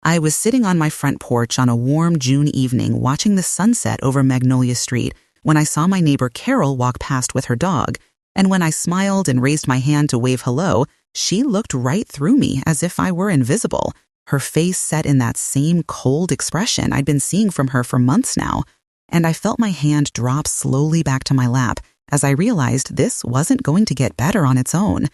I was sitting on my front porch on a warm June evening watching the sunset over Magnolia Street when I saw my neighbor Carol walk past with her dog, and when I smiled and raised my hand to wave hello, she looked right through me as if I were invisible, her face set in that same cold expression I'd been seeing from her for months now, and I felt my hand drop slowly back to my lap as I realized this wasn't going to get better on its own.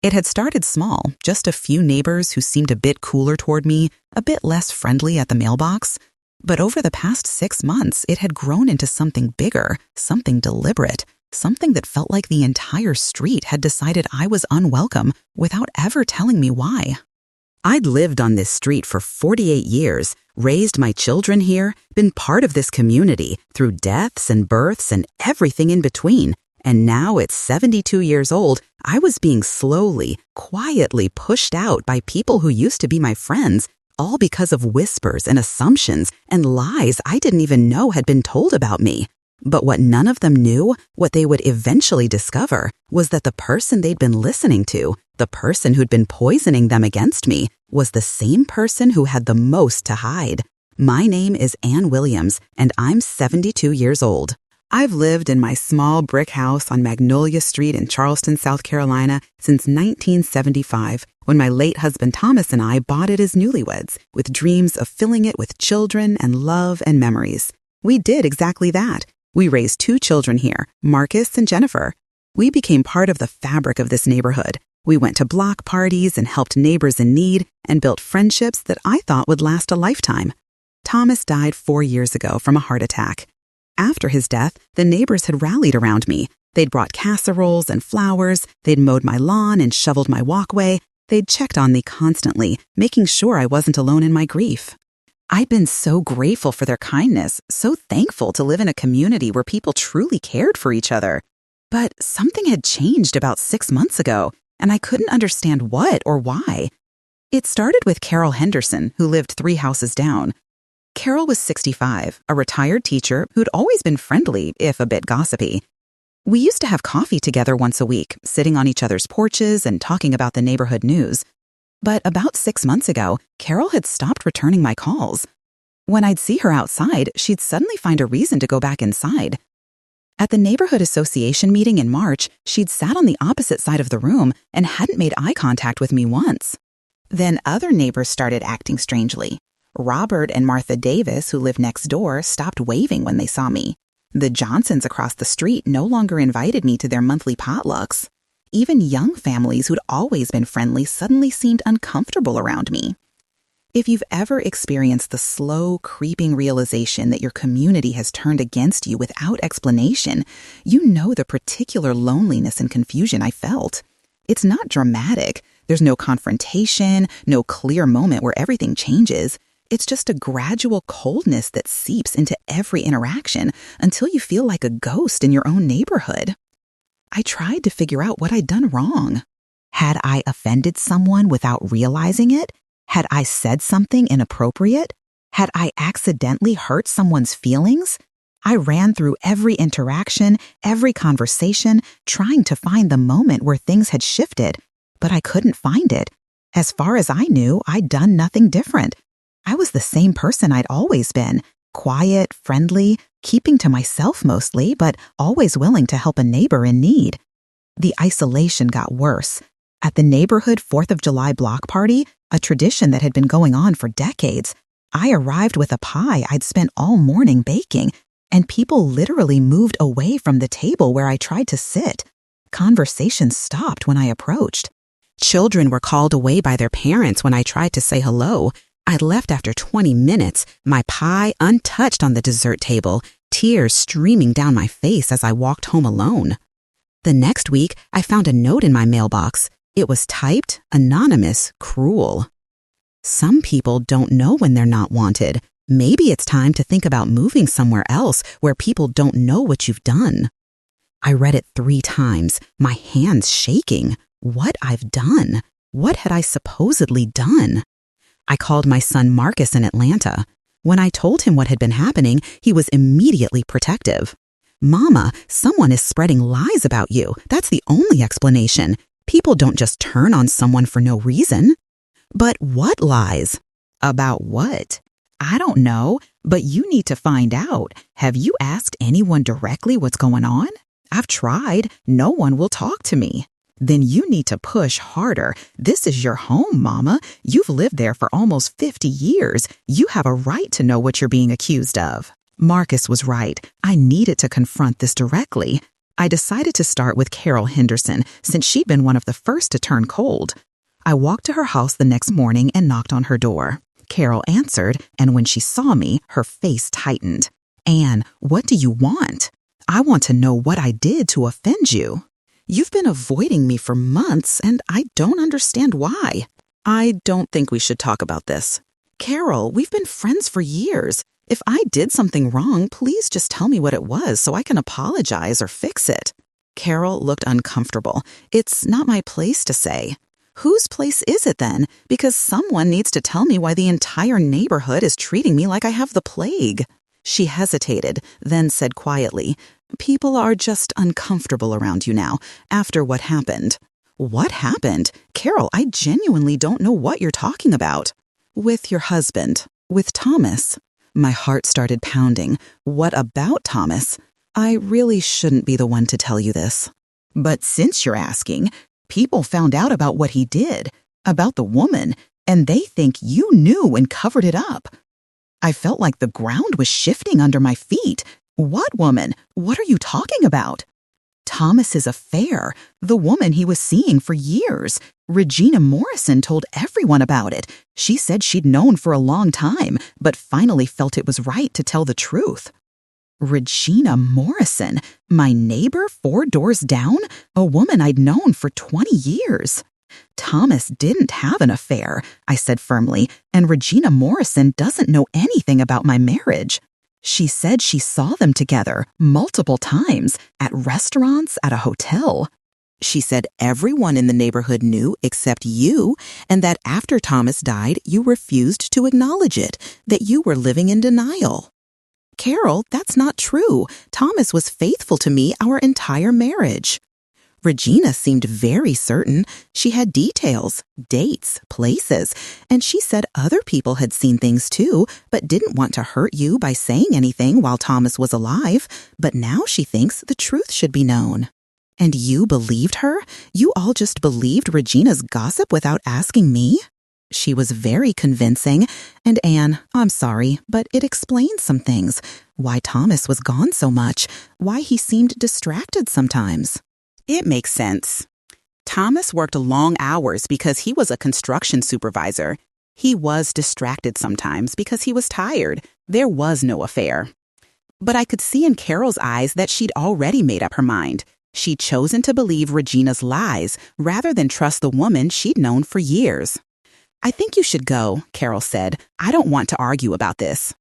It had started small, just a few neighbors who seemed a bit cooler toward me, a bit less friendly at the mailbox. But over the past 6 months, it had grown into something bigger, something deliberate, something that felt like the entire street had decided I was unwelcome without ever telling me why. I'd lived on this street for 48 years, raised my children here, been part of this community through deaths and births and everything in between. And now at 72 years old, I was being slowly, quietly pushed out by people who used to be my friends, all because of whispers and assumptions and lies I didn't even know had been told about me. But what none of them knew, what they would eventually discover, was that the person they'd been listening to, the person who'd been poisoning them against me, was the same person who had the most to hide. My name is Ann Williams, and I'm 72 years old. I've lived in my small brick house on Magnolia Street in Charleston, South Carolina, since 1975, when my late husband Thomas and I bought it as newlyweds, with dreams of filling it with children and love and memories. We did exactly that. We raised 2 children here, Marcus and Jennifer. We became part of the fabric of this neighborhood. We went to block parties and helped neighbors in need and built friendships that I thought would last a lifetime. Thomas died 4 years ago from a heart attack. After his death, the neighbors had rallied around me. They'd brought casseroles and flowers, they'd mowed my lawn and shoveled my walkway, they'd checked on me constantly, making sure I wasn't alone in my grief. I'd been so grateful for their kindness, so thankful to live in a community where people truly cared for each other. But something had changed about 6 months ago, and I couldn't understand what or why. It started with Carol Henderson, who lived 3 houses down. Carol was 65, a retired teacher who'd always been friendly, if a bit gossipy. We used to have coffee together once a week, sitting on each other's porches and talking about the neighborhood news. But about 6 months ago, Carol had stopped returning my calls. When I'd see her outside, she'd suddenly find a reason to go back inside. At the neighborhood association meeting in March, she'd sat on the opposite side of the room and hadn't made eye contact with me once. Then other neighbors started acting strangely. Robert and Martha Davis, who lived next door, stopped waving when they saw me. The Johnsons across the street no longer invited me to their monthly potlucks. Even young families who'd always been friendly suddenly seemed uncomfortable around me. If you've ever experienced the slow, creeping realization that your community has turned against you without explanation, you know the particular loneliness and confusion I felt. It's not dramatic. There's no confrontation, no clear moment where everything changes. It's just a gradual coldness that seeps into every interaction until you feel like a ghost in your own neighborhood. I tried to figure out what I'd done wrong. Had I offended someone without realizing it? Had I said something inappropriate? Had I accidentally hurt someone's feelings? I ran through every interaction, every conversation, trying to find the moment where things had shifted, but I couldn't find it. As far as I knew, I'd done nothing different. I was the same person I'd always been, quiet, friendly, keeping to myself mostly, but always willing to help a neighbor in need. The isolation got worse. At the neighborhood 4th of July block party, a tradition that had been going on for decades, I arrived with a pie I'd spent all morning baking, and people literally moved away from the table where I tried to sit. Conversation stopped when I approached. Children were called away by their parents when I tried to say hello. I'd left after 20 minutes, my pie untouched on the dessert table, tears streaming down my face as I walked home alone. The next week, I found a note in my mailbox. It was typed, anonymous, cruel. Some people don't know when they're not wanted. Maybe it's time to think about moving somewhere else where people don't know what you've done. I read it 3 times, my hands shaking. What I've done? What had I supposedly done? I called my son Marcus in Atlanta. When I told him what had been happening, he was immediately protective. "Mama, someone is spreading lies about you. That's the only explanation. People don't just turn on someone for no reason." But what lies? About what? I don't know, but you need to find out. Have you asked anyone directly what's going on? I've tried. No one will talk to me. Then you need to push harder. This is your home, Mama. You've lived there for almost 50 years. You have a right to know what you're being accused of. Marcus was right. I needed to confront this directly. I decided to start with Carol Henderson, since she'd been one of the first to turn cold. I walked to her house the next morning and knocked on her door. Carol answered, and when she saw me, her face tightened. Anne, what do you want? I want to know what I did to offend you. You've been avoiding me for months, and I don't understand why. I don't think we should talk about this. Carol, we've been friends for years. If I did something wrong, please just tell me what it was so I can apologize or fix it. Carol looked uncomfortable. It's not my place to say. Whose place is it then? Because someone needs to tell me why the entire neighborhood is treating me like I have the plague. She hesitated, then said quietly, People are just uncomfortable around you now, after what happened. What happened? Carol, I genuinely don't know what you're talking about. With your husband. With Thomas. My heart started pounding. What about Thomas? I really shouldn't be the one to tell you this. But since you're asking, people found out about what he did, about the woman, and they think you knew and covered it up. I felt like the ground was shifting under my feet. What woman? What are you talking about? Thomas's affair, the woman he was seeing for years. Regina Morrison told everyone about it. She said she'd known for a long time, but finally felt it was right to tell the truth. Regina Morrison, my neighbor 4 doors down, a woman I'd known for 20 years. Thomas didn't have an affair, I said firmly, and Regina Morrison doesn't know anything about my marriage. She said she saw them together multiple times, at restaurants, at a hotel. She said everyone in the neighborhood knew except you, and that after Thomas died, you refused to acknowledge it, that you were living in denial. Carol, that's not true. Thomas was faithful to me our entire marriage. Regina seemed very certain. She had details, dates, places, and she said other people had seen things too, but didn't want to hurt you by saying anything while Thomas was alive. But now she thinks the truth should be known. And you believed her? You all just believed Regina's gossip without asking me? She was very convincing, and Anne, I'm sorry, but it explains some things. Why Thomas was gone so much, why he seemed distracted sometimes. It makes sense. Thomas worked long hours because he was a construction supervisor. He was distracted sometimes because he was tired. There was no affair. But I could see in Carol's eyes that she'd already made up her mind. She'd chosen to believe Regina's lies rather than trust the woman she'd known for years. I think you should go, Carol said. I don't want to argue about this.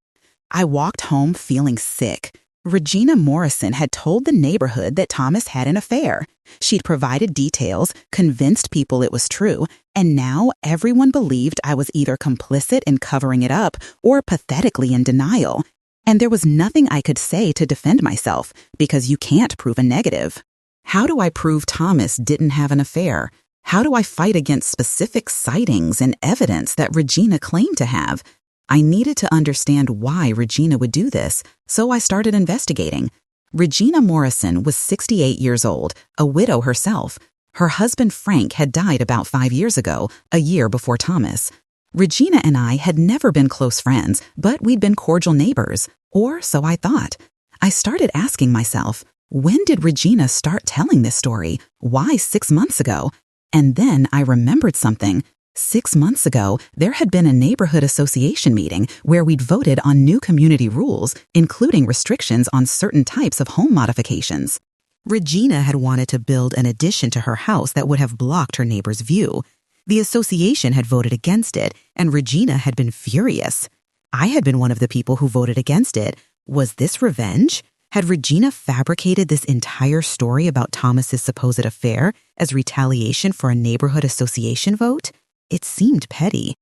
I walked home feeling sick. Regina Morrison had told the neighborhood that Thomas had an affair. She'd provided details, convinced people it was true, and now everyone believed I was either complicit in covering it up or pathetically in denial. And there was nothing I could say to defend myself, because you can't prove a negative. How do I prove Thomas didn't have an affair? How do I fight against specific sightings and evidence that Regina claimed to have? I needed to understand why Regina would do this, so I started investigating. Regina Morrison was 68 years old, a widow herself. Her husband Frank had died about 5 years ago, a year before Thomas. Regina and I had never been close friends, but we'd been cordial neighbors, or so I thought. I started asking myself, when did Regina start telling this story? Why 6 months ago? And then I remembered something. 6 months ago, there had been a neighborhood association meeting where we'd voted on new community rules, including restrictions on certain types of home modifications. Regina had wanted to build an addition to her house that would have blocked her neighbor's view. The association had voted against it, and Regina had been furious. I had been one of the people who voted against it. Was this revenge? Had Regina fabricated this entire story about Thomas's supposed affair as retaliation for a neighborhood association vote? It seemed petty.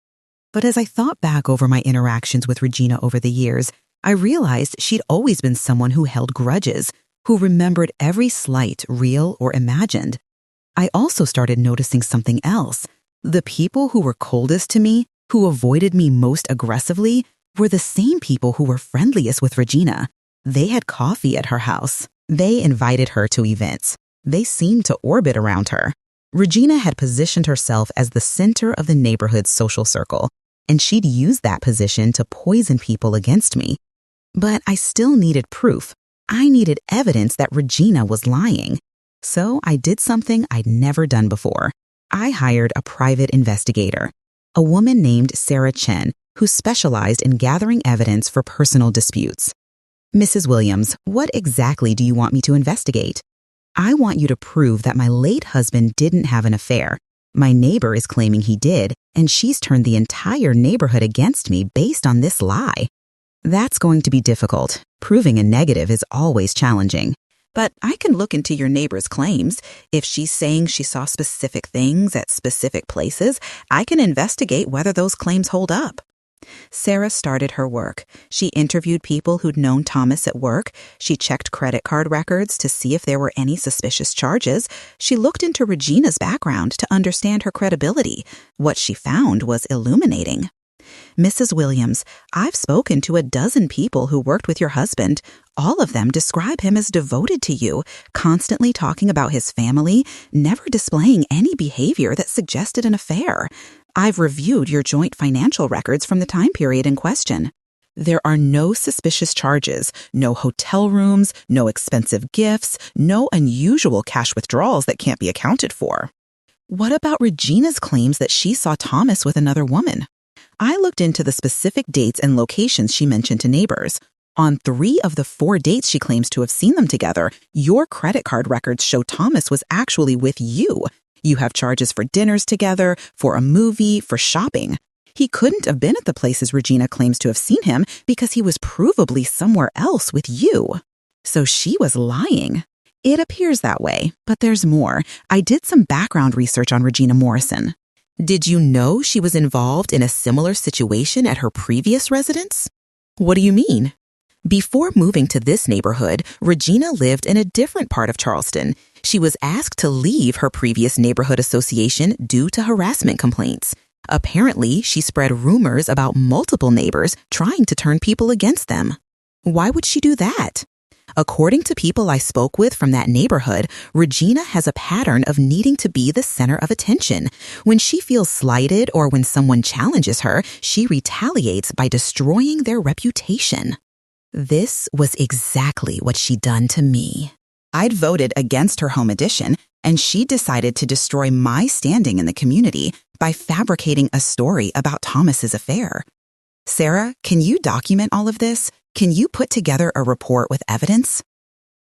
But as I thought back over my interactions with Regina over the years, I realized she'd always been someone who held grudges, who remembered every slight, real or imagined. I also started noticing something else. The people who were coldest to me Who avoided me most aggressively were the same people who were friendliest with Regina. They had coffee at her house. They invited her to events. They seemed to orbit around her. Regina had positioned herself as the center of the neighborhood's social circle, and she'd used that position to poison people against me. But I still needed proof. I needed evidence that Regina was lying. So I did something I'd never done before. I hired a private investigator, a woman named Sarah Chen, who specialized in gathering evidence for personal disputes. Mrs. Williams, what exactly do you want me to investigate? I want you to prove that my late husband didn't have an affair. My neighbor is claiming he did, and she's turned the entire neighborhood against me based on this lie. That's going to be difficult. Proving a negative is always challenging. But I can look into your neighbor's claims. If she's saying she saw specific things at specific places, I can investigate whether those claims hold up. Sarah started her work. She interviewed people who'd known Thomas at work. She checked credit card records to see if there were any suspicious charges. She looked into Regina's background to understand her credibility. What she found was illuminating. Mrs. Williams, I've spoken to a dozen people who worked with your husband. All of them describe him as devoted to you, constantly talking about his family, never displaying any behavior that suggested an affair. I've reviewed your joint financial records from the time period in question. There are no suspicious charges, no hotel rooms, no expensive gifts, no unusual cash withdrawals that can't be accounted for. What about Regina's claims that she saw Thomas with another woman? I looked into the specific dates and locations she mentioned to neighbors. On 3 of the 4 dates she claims to have seen them together, your credit card records show Thomas was actually with you. You have charges for dinners together, for a movie, for shopping. He couldn't have been at the places Regina claims to have seen him because he was provably somewhere else with you. So she was lying. It appears that way, but there's more. I did some background research on Regina Morrison. Did you know she was involved in a similar situation at her previous residence? What do you mean? Before moving to this neighborhood, Regina lived in a different part of Charleston. She was asked to leave her previous neighborhood association due to harassment complaints. Apparently, she spread rumors about multiple neighbors trying to turn people against them. Why would she do that? According to people I spoke with from that neighborhood, Regina has a pattern of needing to be the center of attention. When she feels slighted or when someone challenges her, she retaliates by destroying their reputation. This was exactly what she'd done to me. I'd voted against her home addition, and she decided to destroy my standing in the community by fabricating a story about Thomas's affair. Sarah, can you document all of this? Can you put together a report with evidence?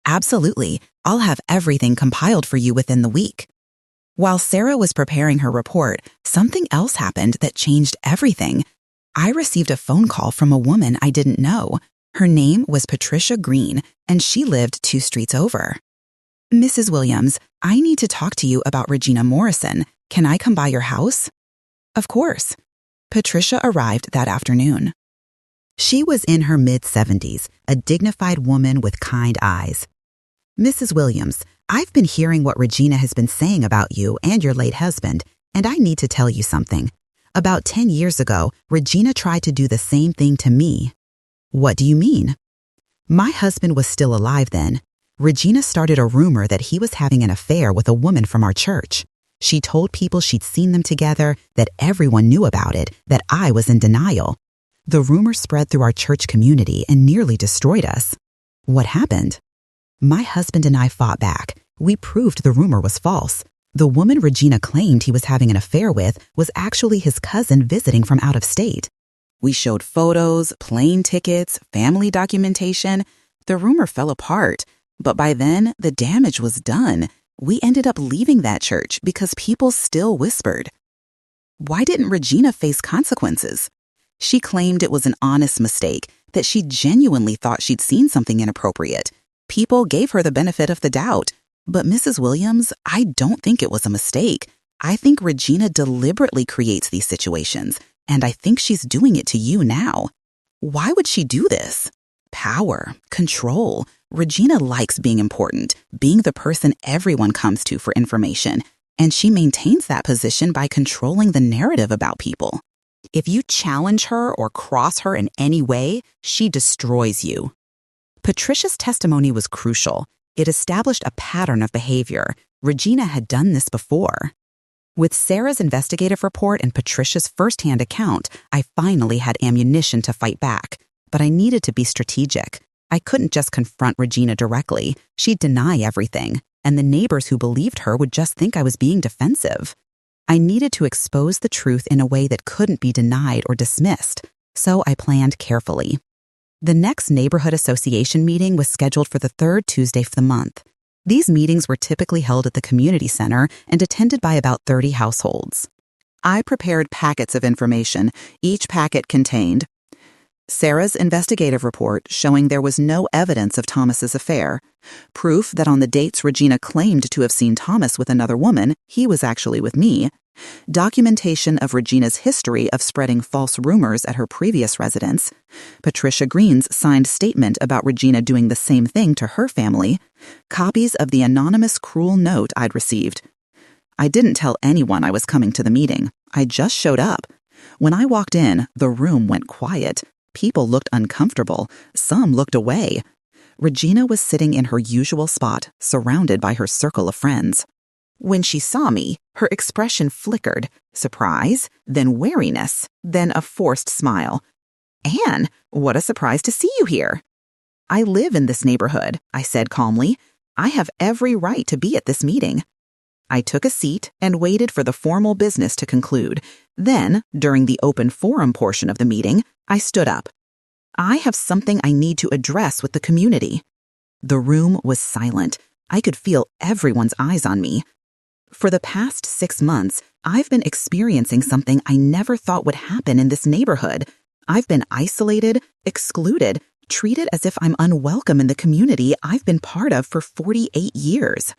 Absolutely. I'll have everything compiled for you within the week. While Sarah was preparing her report, something else happened that changed everything. I received a phone call from a woman I didn't know. Her name was Patricia Green, and she lived 2 streets over. Mrs. Williams, I need to talk to you about Regina Morrison. Can I come by your house? Of course. Patricia arrived that afternoon. She was in her mid-70s, a dignified woman with kind eyes. Mrs. Williams, I've been hearing what Regina has been saying about you and your late husband, and I need to tell you something. About 10 years ago, Regina tried to do the same thing to me. What do you mean? My husband was still alive then. Regina started a rumor that he was having an affair with a woman from our church. She told people she'd seen them together, that everyone knew about it, that I was in denial. The rumor spread through our church community and nearly destroyed us. What happened? My husband and I fought back. We proved the rumor was false. The woman Regina claimed he was having an affair with was actually his cousin visiting from out of state. We showed photos, plane tickets, family documentation. The rumor fell apart, but by then the damage was done. We ended up leaving that church because people still whispered. Why didn't Regina face consequences? She claimed it was an honest mistake, that she genuinely thought she'd seen something inappropriate. People gave her the benefit of the doubt. But Mrs. Williams, I don't think it was a mistake. I think Regina deliberately creates these situations, and I think she's doing it to you now. Why would she do this? Power, control. Regina likes being important, being the person everyone comes to for information, and she maintains that position by controlling the narrative about people. If you challenge her or cross her in any way, she destroys you. Patricia's testimony was crucial. It established a pattern of behavior. Regina had done this before. With Sarah's investigative report and Patricia's firsthand account, I finally had ammunition to fight back. But I needed to be strategic. I couldn't just confront Regina directly. She'd deny everything, and the neighbors who believed her would just think I was being defensive. I needed to expose the truth in a way that couldn't be denied or dismissed, so I planned carefully. The next neighborhood association meeting was scheduled for the third Tuesday of the month. These meetings were typically held at the community center and attended by about 30 households. I prepared packets of information. Each packet contained Sarah's investigative report showing there was no evidence of Thomas's affair, proof that on the dates Regina claimed to have seen Thomas with another woman, he was actually with me, documentation of Regina's history of spreading false rumors at her previous residence, Patricia Green's signed statement about Regina doing the same thing to her family, copies of the anonymous cruel note I'd received. I didn't tell anyone I was coming to the meeting. I just showed up. When I walked in, the room went quiet. People looked uncomfortable. Some looked away. Regina was sitting in her usual spot, surrounded by her circle of friends. When she saw me, her expression flickered, surprise, then wariness, then a forced smile. "Anne, what a surprise to see you here." "I live in this neighborhood," I said calmly. "I have every right to be at this meeting." I took a seat and waited for the formal business to conclude. Then, during the open forum portion of the meeting, I stood up. "I have something I need to address with the community." The room was silent. I could feel everyone's eyes on me. For the past 6 months, I've been experiencing something I never thought would happen in this neighborhood. I've been isolated, excluded, treated as if I'm unwelcome in the community I've been part of for 48 years.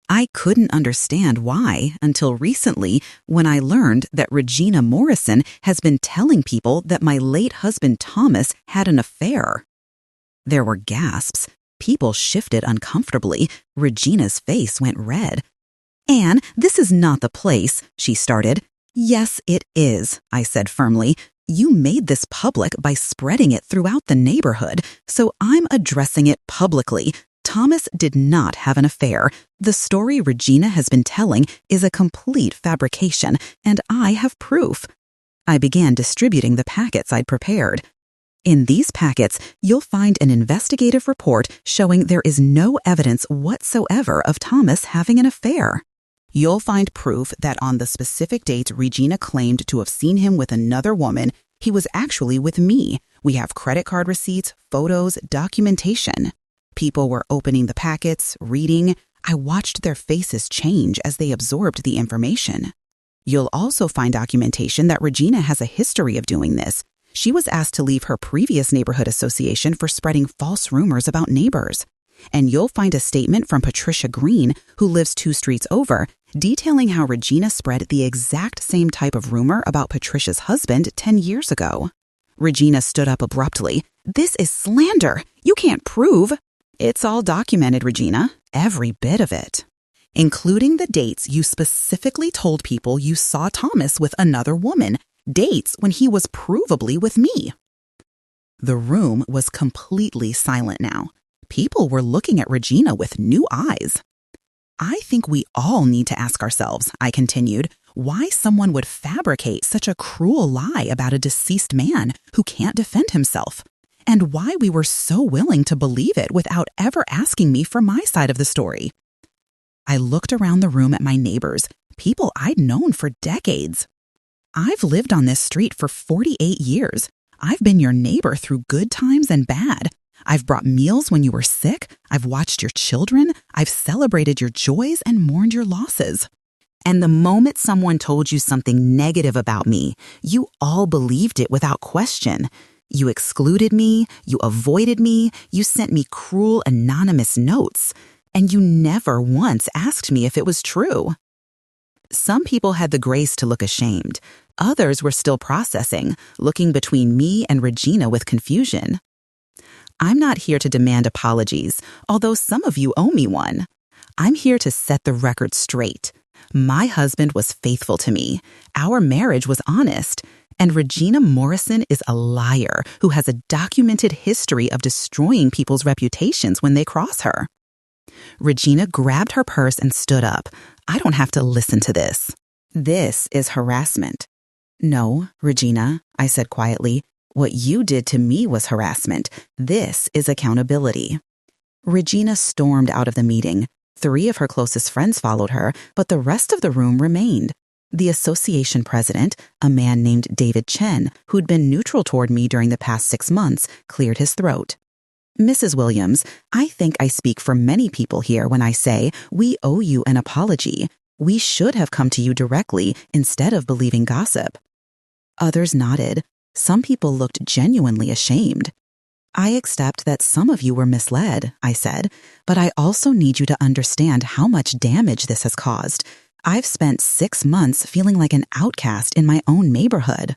I couldn't understand why until recently when I learned that Regina Morrison has been telling people that my late husband Thomas had an affair. There were gasps. People shifted uncomfortably. Regina's face went red. "Anne, this is not the place," she started. "Yes, it is," I said firmly. "You made this public by spreading it throughout the neighborhood, so I'm addressing it publicly. Thomas did not have an affair. The story Regina has been telling is a complete fabrication, and I have proof." I began distributing the packets I'd prepared. In these packets, you'll find an investigative report showing there is no evidence whatsoever of Thomas having an affair. You'll find proof that on the specific dates Regina claimed to have seen him with another woman, he was actually with me. We have credit card receipts, photos, documentation. People were opening the packets, reading. I watched their faces change as they absorbed the information. You'll also find documentation that Regina has a history of doing this. She was asked to leave her previous neighborhood association for spreading false rumors about neighbors. And you'll find a statement from Patricia Green, who lives 2 streets over, detailing how Regina spread the exact same type of rumor about Patricia's husband 10 years ago. Regina stood up abruptly. "This is slander. You can't prove." "It's all documented, Regina. Every bit of it. Including the dates you specifically told people you saw Thomas with another woman. Dates when he was provably with me." The room was completely silent now. People were looking at Regina with new eyes. "I think we all need to ask ourselves," I continued, "why someone would fabricate such a cruel lie about a deceased man who can't defend himself, and why we were so willing to believe it without ever asking me for my side of the story." I looked around the room at my neighbors, people I'd known for decades. "I've lived on this street for 48 years. I've been your neighbor through good times and bad. I've brought meals when you were sick. I've watched your children. I've celebrated your joys and mourned your losses. And the moment someone told you something negative about me, you all believed it without question. You excluded me. You avoided me. You sent me cruel anonymous notes. And you never once asked me if it was true." Some people had the grace to look ashamed. Others were still processing, looking between me and Regina with confusion. I'm not here to demand apologies, although some of you owe me one. I'm here to set the record straight. My husband was faithful to me. Our marriage was honest. And Regina Morrison is a liar who has a documented history of destroying people's reputations when they cross her. Regina grabbed her purse and stood up. I don't have to listen to this. This is harassment. No, Regina, I said quietly. What you did to me was harassment. This is accountability. Regina stormed out of the meeting. 3 of her closest friends followed her, but the rest of the room remained. The association president, a man named David Chen, who'd been neutral toward me during the past 6 months, cleared his throat. Mrs. Williams, I think I speak for many people here when I say we owe you an apology. We should have come to you directly instead of believing gossip. Others nodded. Some people looked genuinely ashamed. I accept that some of you were misled, I said, but I also need you to understand how much damage this has caused. I've spent 6 months feeling like an outcast in my own neighborhood.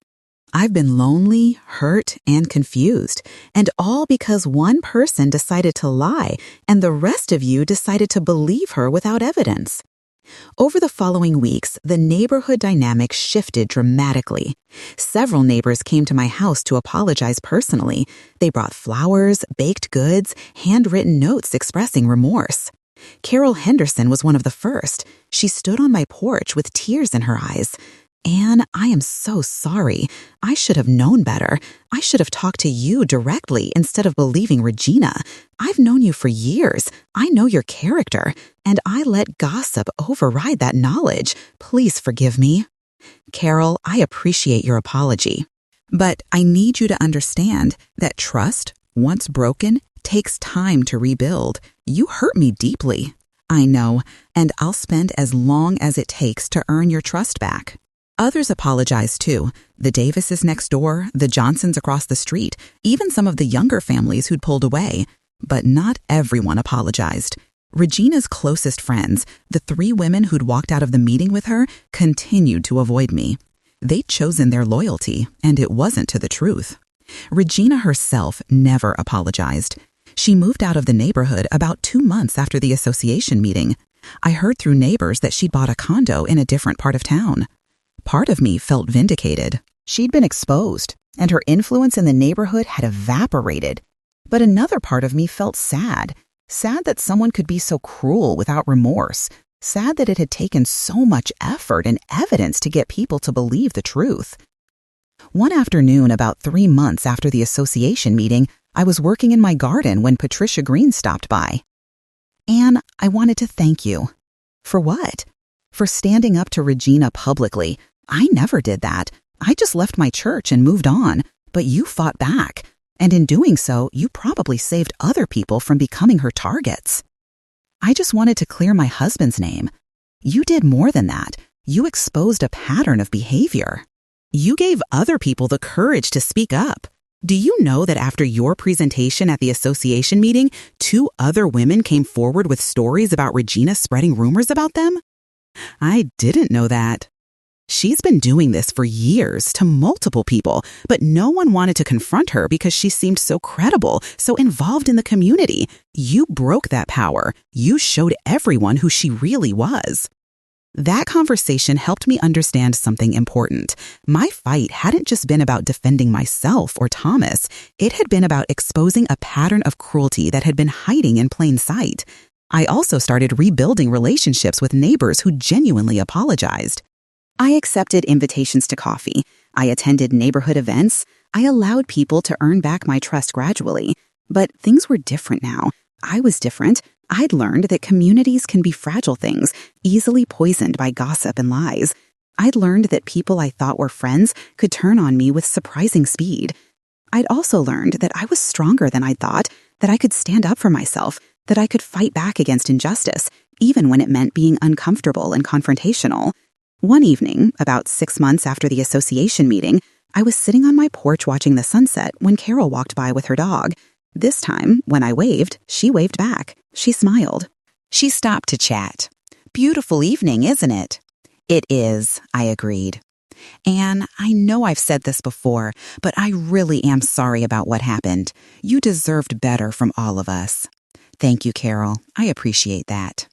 I've been lonely, hurt, and confused, and all because one person decided to lie and the rest of you decided to believe her without evidence. Over the following weeks, the neighborhood dynamic shifted dramatically. Several neighbors came to my house to apologize personally. They brought flowers, baked goods, handwritten notes expressing remorse. Carol Henderson was one of the first. She stood on my porch with tears in her eyes. Anne, I am so sorry. I should have known better. I should have talked to you directly instead of believing Regina. I've known you for years. I know your character, and I let gossip override that knowledge. Please forgive me. Carol, I appreciate your apology, but I need you to understand that trust, once broken, takes time to rebuild. You hurt me deeply. I know, and I'll spend as long as it takes to earn your trust back. Others apologized too. The Davises next door, the Johnsons across the street, even some of the younger families who'd pulled away. But not everyone apologized. Regina's closest friends, the 3 women who'd walked out of the meeting with her, continued to avoid me. They'd chosen their loyalty, and it wasn't to the truth. Regina herself never apologized. She moved out of the neighborhood about 2 months after the association meeting. I heard through neighbors that she'd bought a condo in a different part of town. Part of me felt vindicated. She'd been exposed, and her influence in the neighborhood had evaporated. But another part of me felt sad. Sad that someone could be so cruel without remorse. Sad that it had taken so much effort and evidence to get people to believe the truth. One afternoon, about 3 months after the association meeting, I was working in my garden when Patricia Green stopped by. Anne, I wanted to thank you. For what? For standing up to Regina publicly. I never did that. I just left my church and moved on, but you fought back. And in doing so, you probably saved other people from becoming her targets. I just wanted to clear my husband's name. You did more than that. You exposed a pattern of behavior. You gave other people the courage to speak up. Do you know that after your presentation at the association meeting, 2 other women came forward with stories about Regina spreading rumors about them? I didn't know that. She's been doing this for years to multiple people, but no one wanted to confront her because she seemed so credible, so involved in the community. You broke that power. You showed everyone who she really was. That conversation helped me understand something important. My fight hadn't just been about defending myself or Thomas. It had been about exposing a pattern of cruelty that had been hiding in plain sight. I also started rebuilding relationships with neighbors who genuinely apologized. I accepted invitations to coffee. I attended neighborhood events. I allowed people to earn back my trust gradually. But things were different now. I was different. I'd learned that communities can be fragile things, easily poisoned by gossip and lies. I'd learned that people I thought were friends could turn on me with surprising speed. I'd also learned that I was stronger than I'd thought, that I could stand up for myself, that I could fight back against injustice, even when it meant being uncomfortable and confrontational. One evening, about 6 months after the association meeting, I was sitting on my porch watching the sunset when Carol walked by with her dog. This time, when I waved, she waved back. She smiled. She stopped to chat. "Beautiful evening, isn't it?" "It is," I agreed. "Anne, I know I've said this before, but I really am sorry about what happened. You deserved better from all of us." "Thank you, Carol. I appreciate that."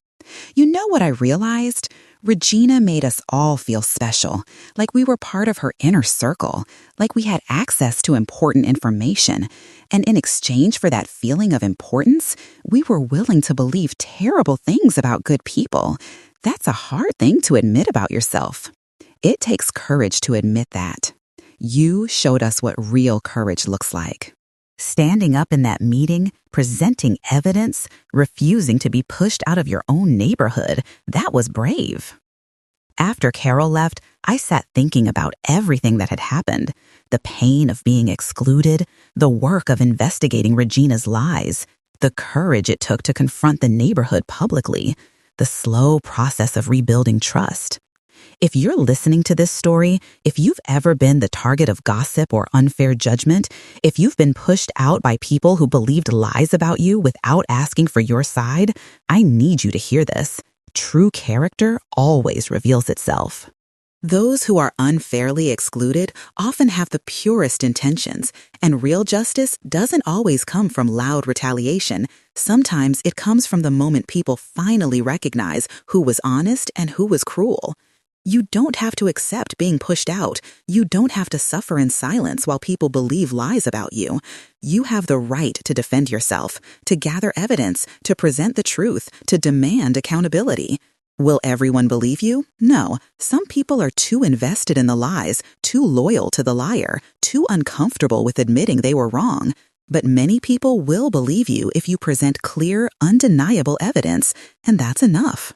"You know what I realized? Regina made us all feel special, like we were part of her inner circle, like we had access to important information. And in exchange for that feeling of importance, we were willing to believe terrible things about good people. That's a hard thing to admit about yourself. It takes courage to admit that. You showed us what real courage looks like. Standing up in that meeting, presenting evidence, refusing to be pushed out of your own neighborhood, that was brave. After Carol left, I sat thinking about everything that had happened. The pain of being excluded, the work of investigating Regina's lies, the courage it took to confront the neighborhood publicly, the slow process of rebuilding trust. If you're listening to this story, if you've ever been the target of gossip or unfair judgment, if you've been pushed out by people who believed lies about you without asking for your side, I need you to hear this. True character always reveals itself. Those who are unfairly excluded often have the purest intentions, and real justice doesn't always come from loud retaliation. Sometimes it comes from the moment people finally recognize who was honest and who was cruel. You don't have to accept being pushed out. You don't have to suffer in silence while people believe lies about you. You have the right to defend yourself, to gather evidence, to present the truth, to demand accountability. Will everyone believe you? No. Some people are too invested in the lies, too loyal to the liar, too uncomfortable with admitting they were wrong. But many people will believe you if you present clear, undeniable evidence, and that's enough.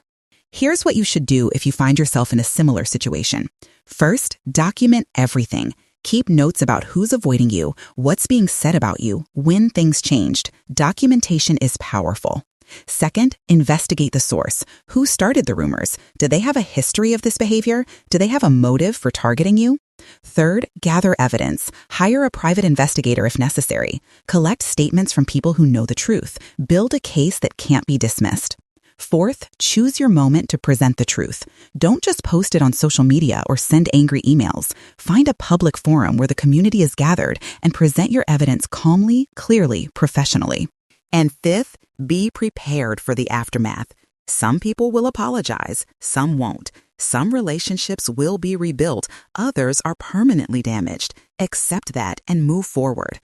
Here's what you should do if you find yourself in a similar situation. First, document everything. Keep notes about who's avoiding you, what's being said about you, when things changed. Documentation is powerful. Second, investigate the source. Who started the rumors? Do they have a history of this behavior? Do they have a motive for targeting you? Third, gather evidence. Hire a private investigator if necessary. Collect statements from people who know the truth. Build a case that can't be dismissed. Fourth, choose your moment to present the truth. Don't just post it on social media or send angry emails. Find a public forum where the community is gathered and present your evidence calmly, clearly, professionally. And fifth, be prepared for the aftermath. Some people will apologize, some won't. Some relationships will be rebuilt, others are permanently damaged. Accept that and move forward.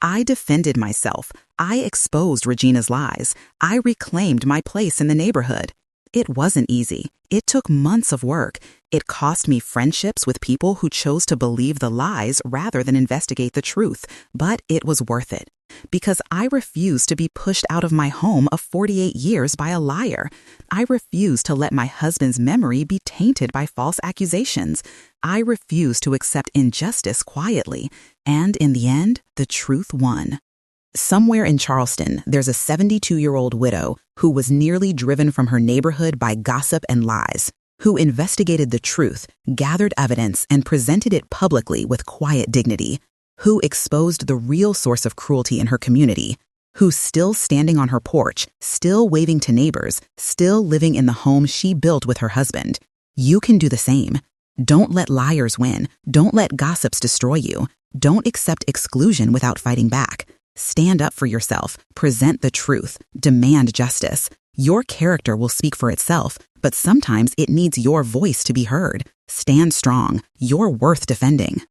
I defended myself. I exposed Regina's lies. I reclaimed my place in the neighborhood. It wasn't easy. It took months of work. It cost me friendships with people who chose to believe the lies rather than investigate the truth. But it was worth it. Because I refused to be pushed out of my home of 48 years by a liar. I refused to let my husband's memory be tainted by false accusations. I refused to accept injustice quietly. And in the end, the truth won. Somewhere in Charleston, there's a 72-year-old widow who was nearly driven from her neighborhood by gossip and lies, who investigated the truth, gathered evidence, and presented it publicly with quiet dignity, who exposed the real source of cruelty in her community, who's still standing on her porch, still waving to neighbors, still living in the home she built with her husband. You can do the same. Don't let liars win. Don't let gossips destroy you. Don't accept exclusion without fighting back. Stand up for yourself. Present the truth. Demand justice. Your character will speak for itself, but sometimes it needs your voice to be heard. Stand strong. You're worth defending.